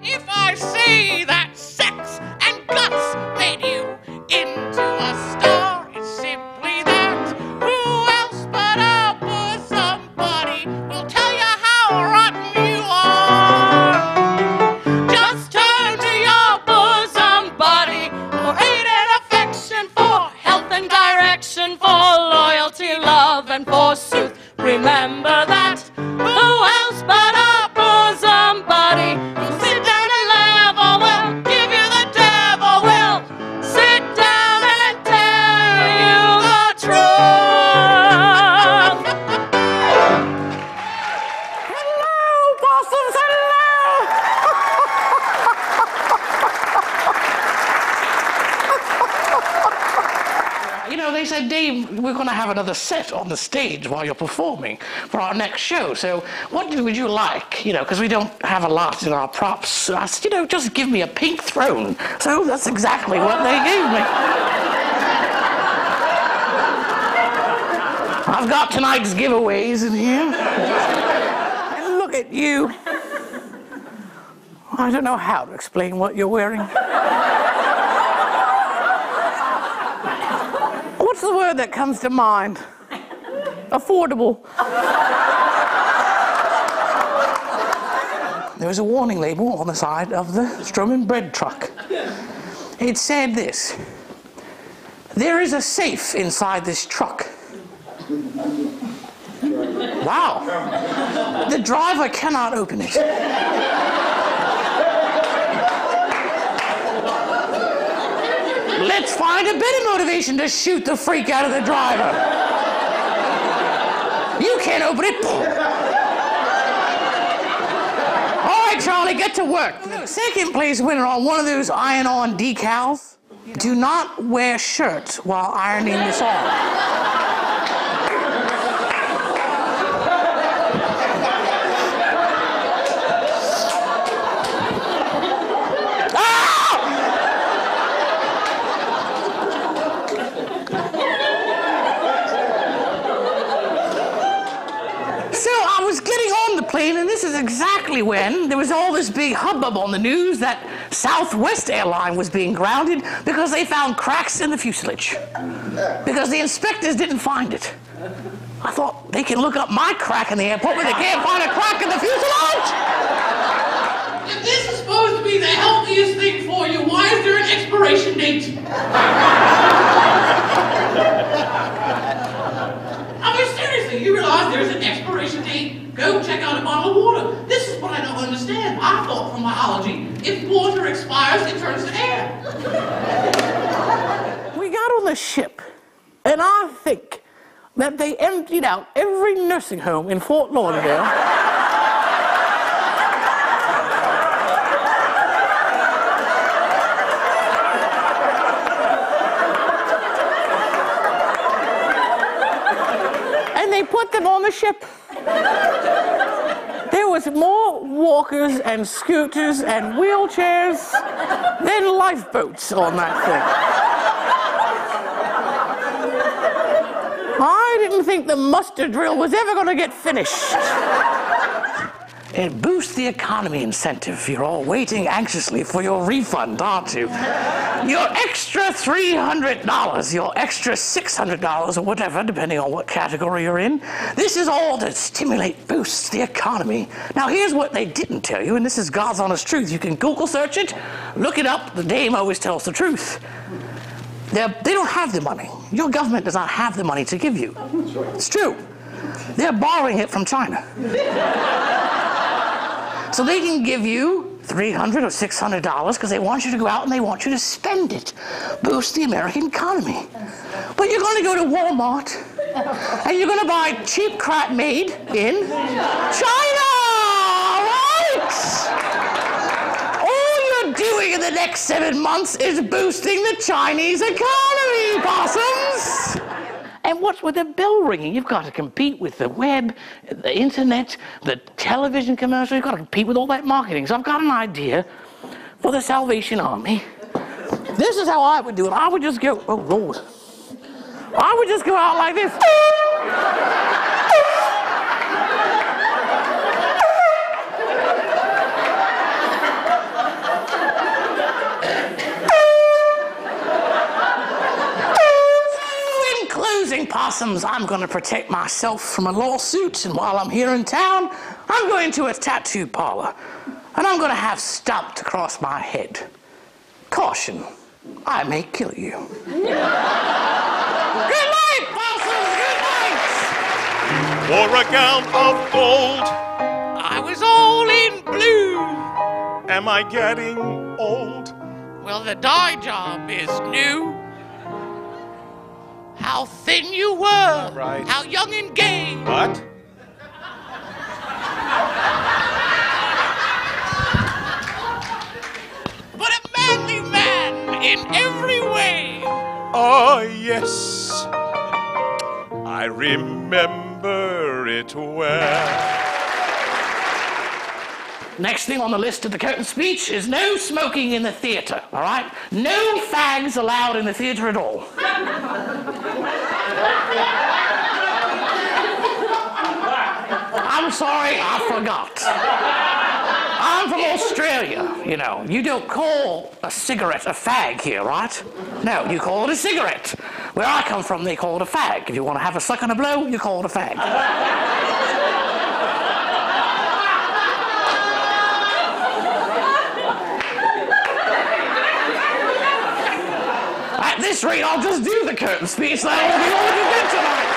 If I say that sex and guts made you into a star, it's simply that. Who else but a bosom buddy will tell you how rotten you are? Just turn to your bosom buddy for aid and affection, for health and direction, for loyalty, love, and forsooth. Remember that. Who else but a bosom buddy will sit down and laugh, or will give you the devil, will sit down and tell you the truth. Hello, possums, hello. You know, they said, Dave, we're going to have another set on the stage while you're performing for our next show. So what would you like? You know, because we don't have a lot in our props. So I said, you know, just give me a pink throne. So that's exactly what they gave me. I've got tonight's giveaways in here. And look at you. I don't know how to explain what you're wearing. What's the word that comes to mind? Affordable. There was a warning label on the side of the Stroman bread truck. It said this: there is a safe inside this truck. Wow. The driver cannot open it. Let's find a better motivation to shoot the freak out of the driver. You can't open it. All right, Charlie, get to work. Second place winner on one of those iron-on decals. Do not wear shirts while ironing the song. And this is exactly when there was all this big hubbub on the news that Southwest Airline was being grounded because they found cracks in the fuselage. Because the inspectors didn't find it. I thought, they can look up my crack in the airport, but they can't find a crack in the fuselage! If this is supposed to be the healthiest thing for you, why is there an expiration date? I mean, seriously, you realize there's an expiration date? Go check out a bottle of water. This is what I don't understand. I thought from biology, if water expires, it turns to air. We got on the ship, and I think that they emptied out every nursing home in Fort Lauderdale. And they put them on the ship. There was more walkers and scooters and wheelchairs than lifeboats on that thing. I didn't think the muster drill was ever going to get finished. It boosts the economy incentive. You're all waiting anxiously for your refund, aren't you? Your extra $300, your extra $600, or whatever, depending on what category you're in. This is all to stimulate, boost the economy. Now, here's what they didn't tell you, and this is God's honest truth. You can Google search it, look it up. The dame always tells the truth. They don't have the money. Your government does not have the money to give you. It's true. They're borrowing it from China. So they can give you $300 or $600 because they want you to go out and they want you to spend it. Boost the American economy. But you're going to go to Walmart and you're going to buy cheap crap made in China, right? All you're doing in the next 7 months is boosting the Chinese economy, possums. And what's with the bell ringing? You've got to compete with the web, the internet, the television commercials. You've got to compete with all that marketing. So I've got an idea for the Salvation Army. This is how I would do it. I would just go, oh Lord. I would just go out like this. Parsons, I'm going to protect myself from a lawsuit, and while I'm here in town, I'm going to a tattoo parlor, and I'm going to have stamped across my head, caution, I may kill you. Good night, Parsons, good night! For a gown of gold, I was all in blue. am I getting old? Well, the dye job is new. How thin you were. Right. How young and gay. What? But a manly man in every way. Oh, yes. I remember it well. Next thing on the list of the curtain speech is no smoking in the theatre, all right? No fags allowed in the theatre at all. I'm sorry, I forgot. I'm from Australia, you know. You don't call a cigarette a fag here, right? No, you call it a cigarette. Where I come from, they call it a fag. If you want to have a suck and a blow, you call it a fag. At this rate, I'll just do the curtain speech. That will be all we can do tonight.